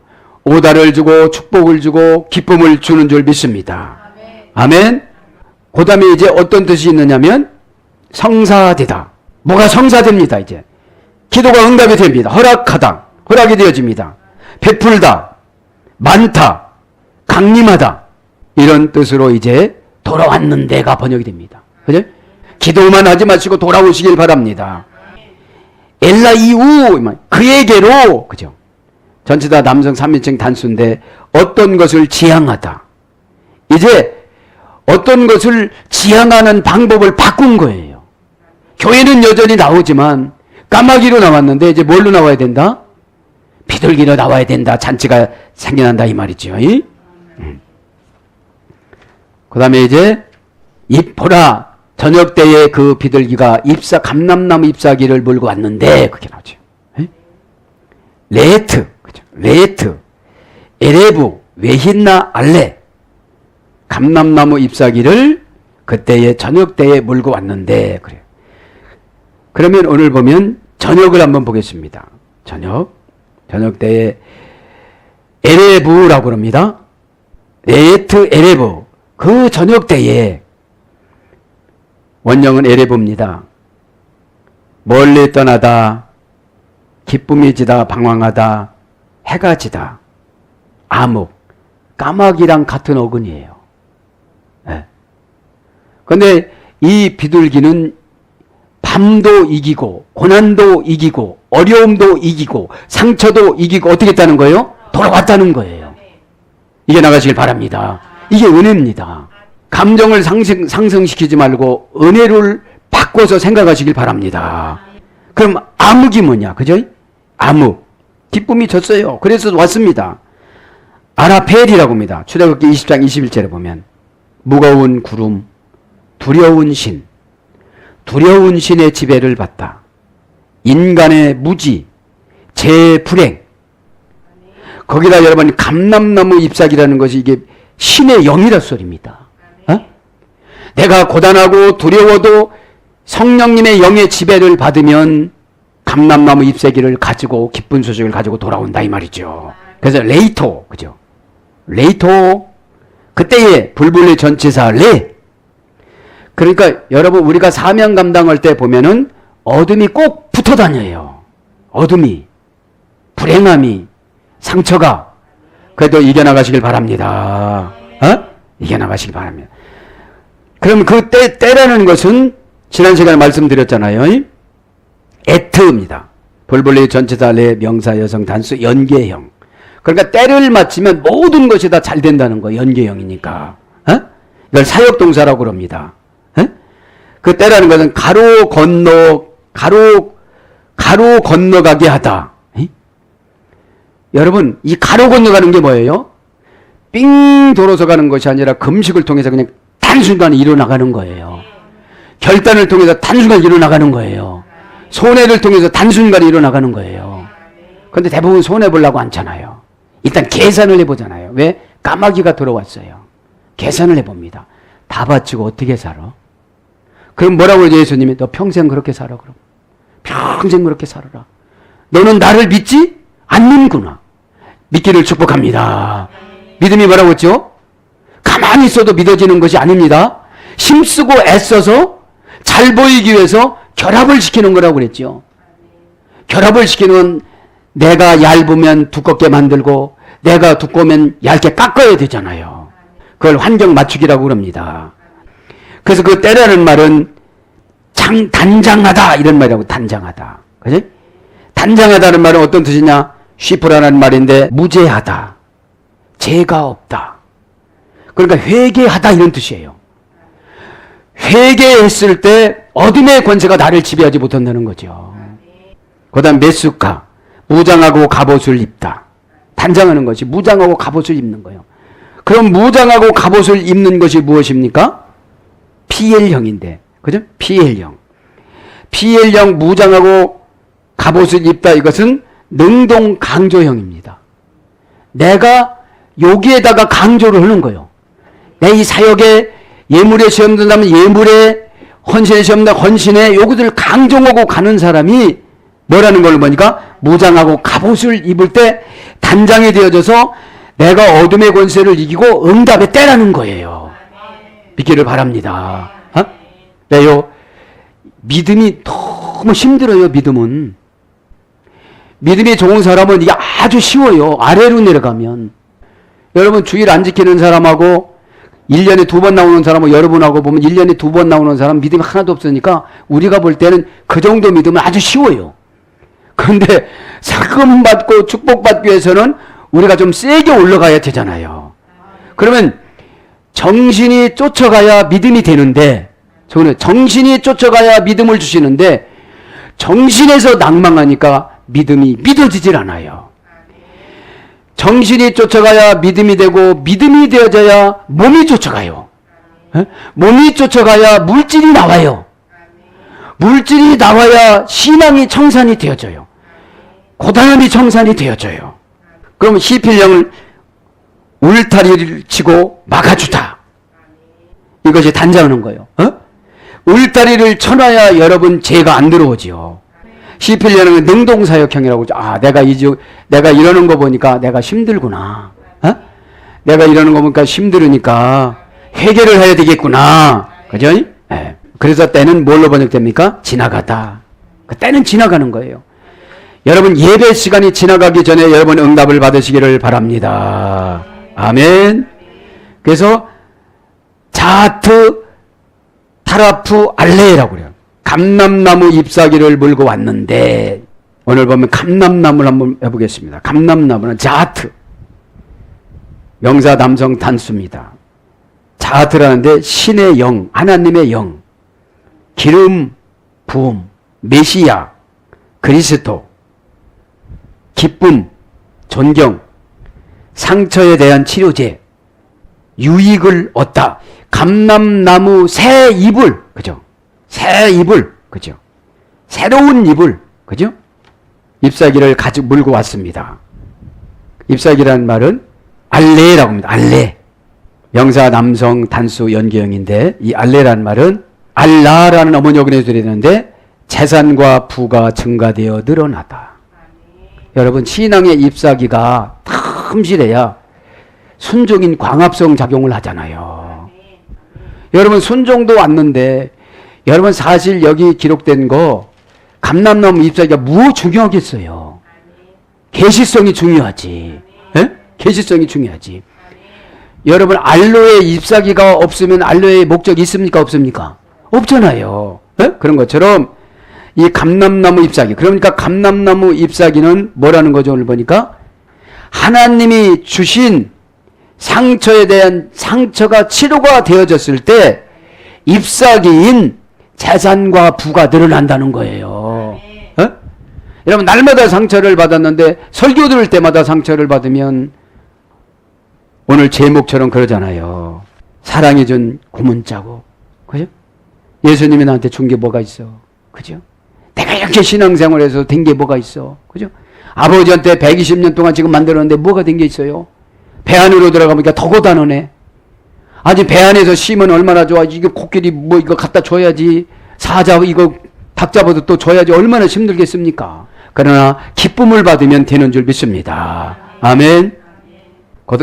오다를 주고 축복을 주고 기쁨을 주는 줄 믿습니다. 아멘. 그 다음에 이제 어떤 뜻이 있느냐면 성사되다. 뭐가 성사됩니다. 이제 기도가 응답이 됩니다. 허락하다. 허락이 되어집니다. 베풀다. 많다. 강림하다. 이런 뜻으로 이제 돌아왔는데가 번역이 됩니다. 그죠? 기도만 하지 마시고 돌아오시길 바랍니다. 엘라이우, 그에게로, 그죠? 전체 다 남성 3인칭 단수인데 어떤 것을 지향하다. 이제 어떤 것을 지향하는 방법을 바꾼 거예요. 교회는 여전히 나오지만 까마귀로 나왔는데 이제 뭘로 나와야 된다? 비둘기로 나와야 된다. 잔치가 생겨난다 이 말이죠. 그 다음에 이제 보라, 저녁 때에 그 비둘기가 감람나무 잎사귀를 물고 왔는데 그게 나오죠. 레트, 그죠? 레트, 에레부, 웨힌나 알레, 감람나무 잎사귀를 그때에 저녁 때에 물고 왔는데 그래요. 그러면 오늘 보면 저녁을 한번 보겠습니다. 저녁 때에 에레부라고 합니다. 레트 에레부, 그 저녁 때에, 원령은 에레부입니다. 멀리 떠나다, 기쁨이 지다, 방황하다, 해가 지다, 암흑, 까마귀랑 같은 어근이에요. 그런데 이 비둘기는 밤도 이기고 고난도 이기고 어려움도 이기고 상처도 이기고 어떻게 했다는 거예요? 돌아왔다는 거예요. 이게 나가시길 바랍니다. 이게 은혜입니다. 감정을 상승시키지 말고 은혜를 바꿔서 생각하시길 바랍니다. 그럼 암흑이 뭐냐? 그죠? 암흑. 기쁨이 졌어요. 그래서 왔습니다. 아라펠이라고 합니다. 출애굽기 20장 21절에 보면 무거운 구름, 두려운 신, 두려운 신의 지배를 받다. 인간의 무지, 재불행. 거기다 여러분 감람나무 잎사귀라는 것이 이게 신의 영이라 소리입니다. 내가 고단하고 두려워도 성령님의 영의 지배를 받으면 감람나무 잎사귀를 가지고 기쁜 소식을 가지고 돌아온다 이 말이죠. 그래서 레이토, 그죠? 레이토, 그때의 불불의 전치사 레. 그러니까 여러분 우리가 사명 감당할 때 보면은 어둠이 꼭 붙어 다녀요. 어둠이, 불행함이, 상처가. 그래도 이겨나가시길 바랍니다. 이겨나가시길 바랍니다. 그럼 그 때라는 것은 지난 시간에 말씀드렸잖아요. 에트입니다. 볼볼레 전체다 레 명사 여성 단수 연계형. 그러니까 때를 맞추면 모든 것이 다 잘 된다는 거예요. 연계형이니까. 이걸 사역동사라고 그럽니다. 그 때라는 것은 가로 건너가게 하다. 여러분, 이 가로 건너가는 게 뭐예요? 삥 돌아서 가는 것이 아니라 금식을 통해서 그냥 단순간에 일어나가는 거예요. 결단을 통해서 단순간에 일어나가는 거예요. 손해를 통해서 단순간에 일어나가는 거예요. 그런데 대부분 손해보려고 않잖아요. 일단 계산을 해보잖아요. 왜? 까마귀가 들어왔어요. 계산을 해봅니다. 다 바치고 어떻게 살아? 그럼 뭐라고 그러죠? 예수님이 너 평생 그렇게 살아. 그럼 평생 그렇게 살아라. 너는 나를 믿지 않는구나. 믿기를 축복합니다. 믿음이 뭐라고 했죠? 가만히 있어도 믿어지는 것이 아닙니다. 힘쓰고 애써서 잘 보이기 위해서 결합을 시키는 거라고 그랬죠. 결합을 시키는, 내가 얇으면 두껍게 만들고 내가 두꺼우면 얇게 깎아야 되잖아요. 그걸 환경 맞추기라고 그럽니다. 그래서 그 때라는 말은 단장하다 이런 말이라고. 단장하다. 그지? 단장하다는 말은 어떤 뜻이냐? 쉬프라는 말인데 무죄하다. 죄가 없다. 그러니까 회개하다 이런 뜻이에요. 회개했을 때 어둠의 권세가 나를 지배하지 못한다는 거죠. 그 다음 메수카, 무장하고 갑옷을 입다. 단장하는 것이 무장하고 갑옷을 입는 거예요. 그럼 무장하고 갑옷을 입는 것이 무엇입니까? PL형인데, 그죠? PL형. PL형 무장하고 갑옷을 입다, 이것은 능동 강조형입니다. 내가 여기에다가 강조를 하는 거예요. 내 이 사역에 예물에 시험 든다면 예물에, 헌신에 시험 든다면 헌신에, 요것들을 강조하고 가는 사람이 뭐라는 걸 보니까 무장하고 갑옷을 입을 때 단장이 되어져서 내가 어둠의 권세를 이기고 응답의 때라는 거예요. 믿기를 바랍니다. 어? 왜요? 믿음이 너무 힘들어요. 믿음은. 믿음이 좋은 사람은 이게 아주 쉬워요. 아래로 내려가면. 여러분 주일 안 지키는 사람하고 1년에 2번 나오는 사람하고 여러분하고 보면 1년에 2번 나오는 사람 믿음이 하나도 없으니까 우리가 볼 때는 그 정도 믿음은 아주 쉬워요. 그런데 상금 받고 축복받기 위해서는 우리가 좀 세게 올라가야 되잖아요. 그러면 정신이 쫓아가야 믿음이 되는데, 저는 정신이 쫓아가야 믿음을 주시는데 정신에서 낭망하니까 믿음이 믿어지질 않아요. 정신이 쫓아가야 믿음이 되고 믿음이 되어져야 몸이 쫓아가요. 에? 몸이 쫓아가야 물질이 나와요. 물질이 나와야 신앙이 청산이 되어져요. 고단함이 청산이 되어져요. 그럼 히필령을 울타리를 치고 막아주다. 이것이 단장하는 거예요. 울타리를 쳐놔야 여러분 죄가 안 들어오지요. 히필령은 능동사역형이라고 하죠. 아, 내가 이러는 거 보니까 내가 힘들구나. 내가 이러는 거 보니까 힘들으니까 회개를 해야 되겠구나. 그죠? 네. 그래서 때는 뭘로 번역됩니까? 지나가다. 그 때는 지나가는 거예요. 여러분 예배 시간이 지나가기 전에 여러분 응답을 받으시기를 바랍니다. 아멘. 그래서 자트 타라프 알레라고 그래요. 감람나무 잎사귀를 물고 왔는데, 오늘 보면 감람나무를 한번 해보겠습니다. 감람나무는 자트. 명사 남성 단수입니다. 자트라는데 신의 영, 하나님의 영, 기름, 부음, 메시아, 그리스도, 기쁨, 존경, 상처에 대한 치료제, 유익을 얻다. 감람나무 새 잎을, 그죠? 새 잎을, 그죠? 새로운 잎을, 그죠? 잎사귀를 가지고 물고 왔습니다. 잎사귀라는 말은 알레라고 합니다. 알레. 명사 남성 단수 연기형인데, 이 알레라는 말은 알라라는 어머니어근에 들리는데 재산과 부가 증가되어 늘어나다. 여러분 신앙의 잎사귀가 탐실해야 순종인 광합성 작용을 하잖아요. 여러분 순종도 왔는데, 여러분 사실 여기 기록된 거 감람나무 잎사귀가 뭐 중요하겠어요? 계시성이 중요하지. 에? 계시성이 중요하지. 여러분 알로에 잎사귀가 없으면 알로에의 목적이 있습니까? 없습니까? 없잖아요. 에? 그런 것처럼 이 감람나무 잎사귀, 그러니까 감람나무 잎사귀는 뭐라는 거죠? 오늘 보니까 하나님이 주신 상처에 대한 상처가 치료가 되어졌을 때 잎사귀인 재산과 부가 늘어난다는 거예요. 에? 여러분 날마다 상처를 받았는데 설교 들을 때마다 상처를 받으면 오늘 제목처럼 그러잖아요. 사랑이 준 고문자고, 그죠? 예수님이 나한테 준 게 뭐가 있어, 그죠? 내가 이렇게 신앙생활에서 된 게 뭐가 있어, 그죠? 아버지한테 120년 동안 지금 만들었는데 뭐가 된 게 있어요? 배 안으로 들어가보니까 더 고단하네. 아니 배 안에서 쉬면 얼마나 좋아. 이거 코끼리 뭐 이거 갖다 줘야지. 사자 이거 닭 잡아도 또 줘야지. 얼마나 힘들겠습니까? 그러나 기쁨을 받으면 되는 줄 믿습니다. 아멘.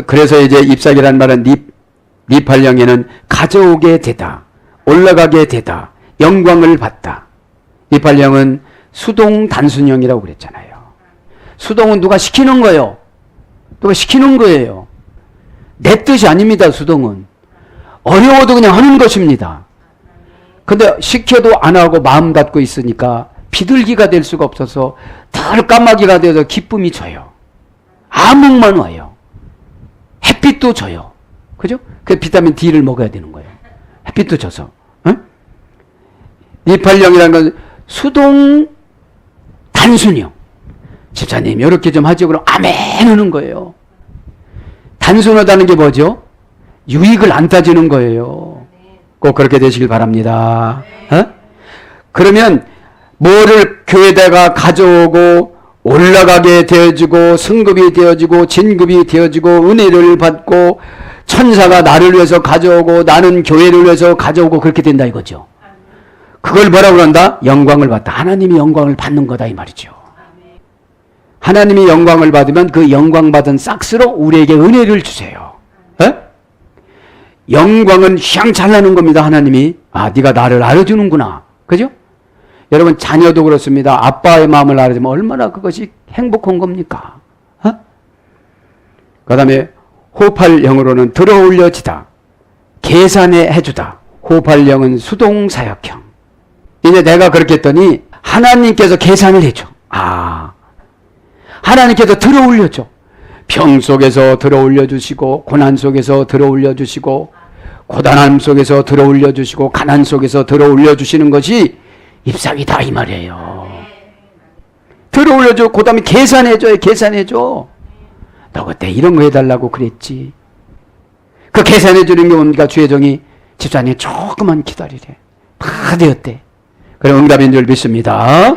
그래서 이제 잎사귀라는 말은 잎할령에는 가져오게 되다, 올라가게 되다, 영광을 받다. 잎할령은 수동 단순형이라고 그랬잖아요. 수동은 누가 시키는 거예요. 누가 시키는 거예요. 내 뜻이 아닙니다. 수동은 어려워도 그냥 하는 것입니다. 근데 시켜도 안 하고 마음 닫고 있으니까 비둘기가 될 수가 없어서 늘 까마귀가 되어서 기쁨이 져요. 암흑만 와요. 햇빛도 져요. 그죠? 그 비타민 D를 먹어야 되는 거예요. 햇빛도 져서. 응? 잎할령이라는 건 수동 단순형. 집사님 이렇게 좀 하죠. 그럼 아멘 하는 거예요. 단순하다는 게 뭐죠? 유익을 안 따지는 거예요. 꼭 그렇게 되시길 바랍니다. 어? 그러면 뭐를 교회에다가 가져오고 올라가게 되어지고 승급이 되어지고 진급이 되어지고 은혜를 받고 천사가 나를 위해서 가져오고 나는 교회를 위해서 가져오고 그렇게 된다 이거죠. 그걸 뭐라고 그런다? 영광을 받다. 하나님이 영광을 받는 거다 이 말이죠. 하나님이 영광을 받으면 그 영광 받은 싹스로 우리에게 은혜를 주세요. 에? 영광은 휘황찬란한 겁니다. 하나님이 네가 나를 알아주는구나. 그죠? 여러분 자녀도 그렇습니다. 아빠의 마음을 알아주면 얼마나 그것이 행복한 겁니까? 그 다음에 호흡할령으로는 들어올려지다, 계산해 해주다. 호흡할령은 수동사역형. 이제 내가 그렇게 했더니 하나님께서 계산을 해줘. 하나님께서 들어올려줘. 병 속에서 들어올려주시고 고난 속에서 들어올려주시고 고단함 속에서 들어올려주시고 가난 속에서 들어올려주시는 것이 잎사귀다 이 말이에요. 들어올려줘. 그 다음에 계산해줘요. 계산해줘. 너 그때 이런 거 해달라고 그랬지. 그 계산해주는 게 뭡니까? 주의 종이 집사님 조금만 기다리래. 다 되었대. 그럼 응답인 줄 믿습니다.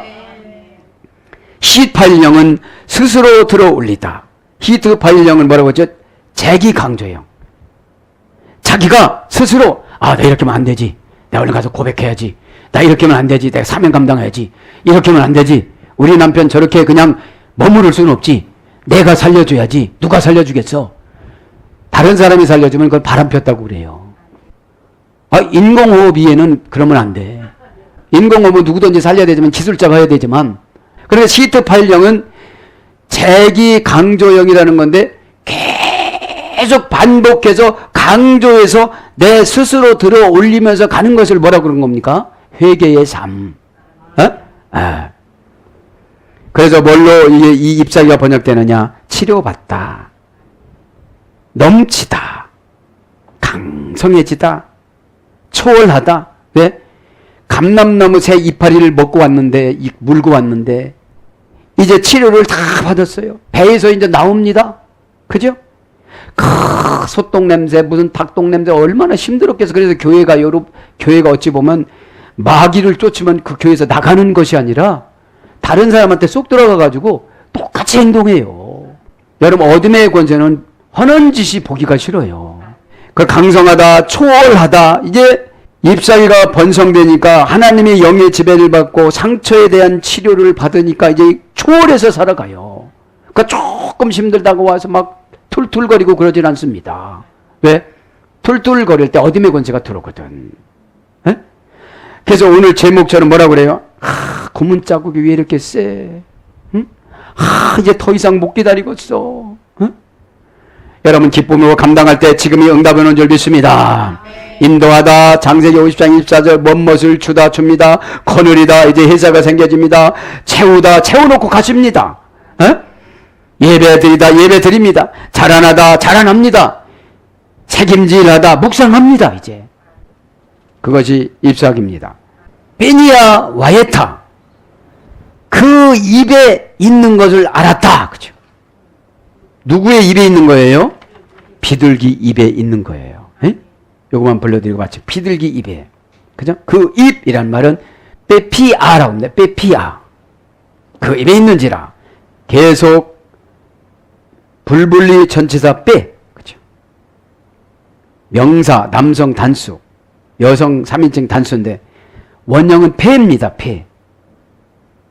힛팔령은 스스로 들어올리다. 히트팔령은 뭐라고 했죠? 재기강조형. 자기가 스스로 나 이렇게 하면 안 되지. 내가 얼른 가서 고백해야지. 나 이렇게 하면 안 되지. 내가 사명 감당해야지. 이렇게 하면 안 되지. 우리 남편 저렇게 그냥 머무를 수는 없지. 내가 살려줘야지. 누가 살려주겠어? 다른 사람이 살려주면 그걸 바람 폈다고 그래요. 인공호흡 이해는 그러면 안 돼. 인공호흡은 누구든지 살려야 되지만 기술자가 해야 되지만, 그래서 시트팔령은 재기강조형이라는 건데 계속 반복해서 강조해서 내 스스로 들어 올리면서 가는 것을 뭐라고 그런 겁니까? 회개의 삶. 그래서 뭘로 이 잎사귀가 번역되느냐? 치료받다, 넘치다, 강성해지다, 초월하다. 왜? 감람나무 새 이파리를 먹고 왔는데, 물고 왔는데, 이제 치료를 다 받았어요. 배에서 이제 나옵니다. 그죠? 소똥 냄새, 무슨 닭똥 냄새 얼마나 힘들었겠어. 그래서 교회가 어찌 보면 마귀를 쫓으면 그 교회에서 나가는 것이 아니라 다른 사람한테 쏙 들어가가지고 똑같이 행동해요. 여러분, 어둠의 권세는 허는 짓이 보기가 싫어요. 그 강성하다, 초월하다, 이제 잎사귀가 번성되니까 하나님의 영의 지배를 받고 상처에 대한 치료를 받으니까 이제 초월해서 살아가요. 그러니까 조금 힘들다고 와서 막 툴툴거리고 그러진 않습니다. 왜? 툴툴거릴 때 어둠의 권세가 들어오거든. 에? 그래서 오늘 제목처럼 뭐라고 그래요? 고문 자국이 왜 이렇게 세? 응? 이제 더 이상 못 기다리겠어. 응? 여러분 기쁨으로 감당할 때 지금이 응답이 오는 줄 믿습니다. 인도하다, 창세기 50장 24절 뭔것을 주다 줍니다. 거느리다, 이제 회사가 생겨집니다. 채우다, 채워놓고 가십니다. 예배드리다, 예배드립니다. 자라나다, 자라납니다. 책임질하다, 묵상합니다. 이제 그것이 잎사귀입니다. 베니아 와예타, 그 입에 있는 것을 알았다. 그죠? 누구의 입에 있는 거예요? 비둘기 입에 있는 거예요. 요거만 불러드리고 마치 비둘기 입에. 그죠? 그 입이란 말은 빼피아라고 합니다. 빼피아. 그 입에 있는지라. 계속 불분리 전치사 빼. 그죠? 명사, 남성 단수, 여성 3인칭 단수인데 원형은 폐입니다. 폐.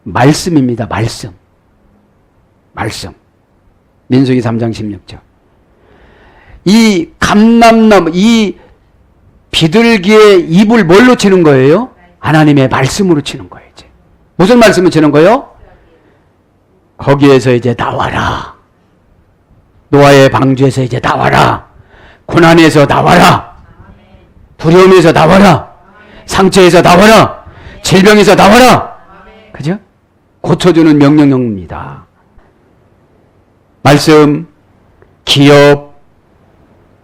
말씀입니다. 말씀. 민수기 3장 16절. 이 감람나무, 이 비둘기의 입을 뭘로 치는 거예요? 하나님의 말씀으로 치는 거예요. 이제. 무슨 말씀을 치는 거예요? 거기에서 이제 나와라. 노아의 방주에서 이제 나와라. 고난에서 나와라. 두려움에서 나와라. 상처에서 나와라. 질병에서 나와라. 그죠? 고쳐주는 명령형입니다. 말씀, 기업,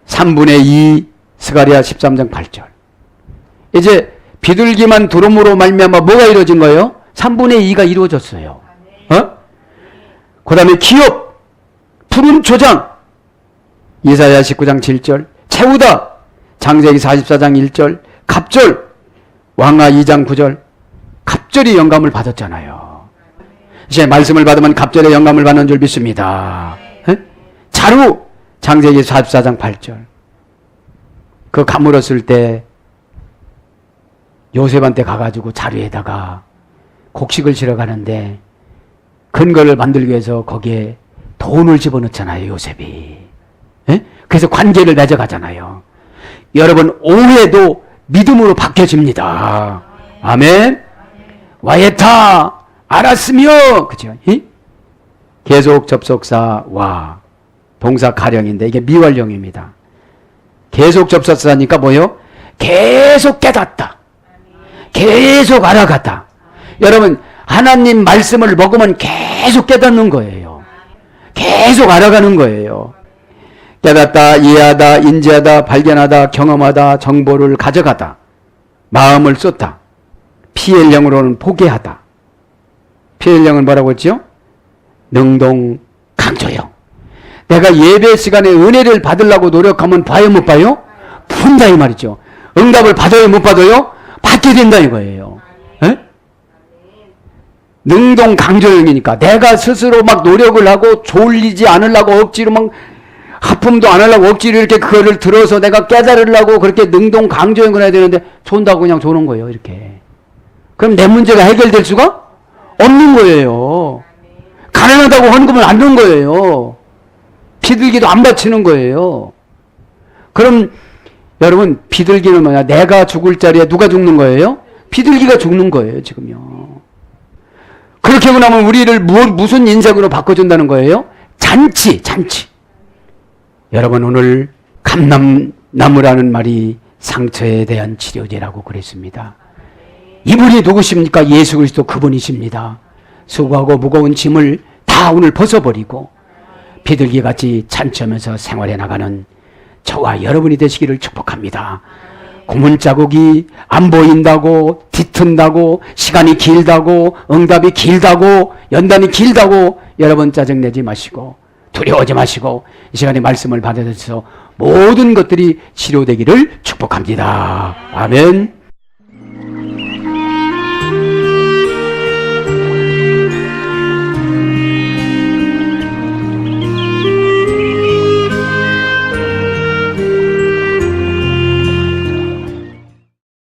3분의 2, 스가랴 13장 8절. 이제 비둘기만 두름으로 말미암아 뭐가 이루어진 거예요? 3분의 2가 이루어졌어요. 그 다음에 기업, 푸른 초장, 이사야 19장 7절, 채우다, 창세기 44장 1절, 갑절, 왕하 2장 9절, 갑절이 영감을 받았잖아요. 이제 말씀을 받으면 갑절의 영감을 받는 줄 믿습니다. 자루, 창세기 44장 8절. 그 가물었을 때 요셉한테 가가지고 자루에다가 곡식을 실어 가는데 근거를 만들기 위해서 거기에 돈을 집어넣잖아요, 요셉이. 그래서 관계를 맺어가잖아요. 여러분, 오해도 믿음으로 바뀌어집니다. 아멘. 와예타, 알았으며. 그죠? 계속 접속사 와. 동사 가령인데 이게 미완령입니다. 계속 접속사니까 뭐요? 계속 깨닫다. 계속 알아갔다. 여러분, 하나님 말씀을 먹으면 계속 깨닫는 거예요. 계속 알아가는 거예요. 깨닫다, 이해하다, 인지하다, 발견하다, 경험하다, 정보를 가져가다, 마음을 쏟다. PL형으로는 포기하다. PL형은 뭐라고 했죠? 능동, 강조형. 내가 예배 시간에 은혜를 받으려고 노력하면 봐요, 못 봐요? 푼다 이 말이죠. 응답을 받아요, 못 받아요? 받게 된다 이거예요. 에? 능동 강조형이니까 내가 스스로 막 노력을 하고 졸리지 않으려고 억지로 막 하품도 안 하려고 억지로 이렇게 그거를 들어서 내가 깨달으려고 그렇게 능동 강조형을 해야 되는데 존다고 그냥 조는 거예요, 이렇게. 그럼 내 문제가 해결될 수가 없는 거예요. 가난하다고 헌금을 안 넣은 거예요. 비둘기도 안 바치는 거예요. 그럼 여러분, 비둘기는 뭐냐? 내가 죽을 자리에 누가 죽는 거예요? 비둘기가 죽는 거예요, 지금요. 그렇게 하고 나면 우리를 무슨 인생으로 바꿔준다는 거예요? 잔치. 여러분, 오늘 감람나무라는 말이 상처에 대한 치료제라고 그랬습니다. 이분이 누구십니까? 예수 그리스도 그분이십니다. 수고하고 무거운 짐을 다 오늘 벗어버리고 비둘기같이 잔치하면서 생활해 나가는 저와 여러분이 되시기를 축복합니다. 고문 자국이 안 보인다고, 뒤튼다고, 시간이 길다고, 응답이 길다고, 연단이 길다고 여러분 짜증내지 마시고 두려워하지 마시고 이 시간에 말씀을 받아들여서 모든 것들이 치료되기를 축복합니다. 아멘.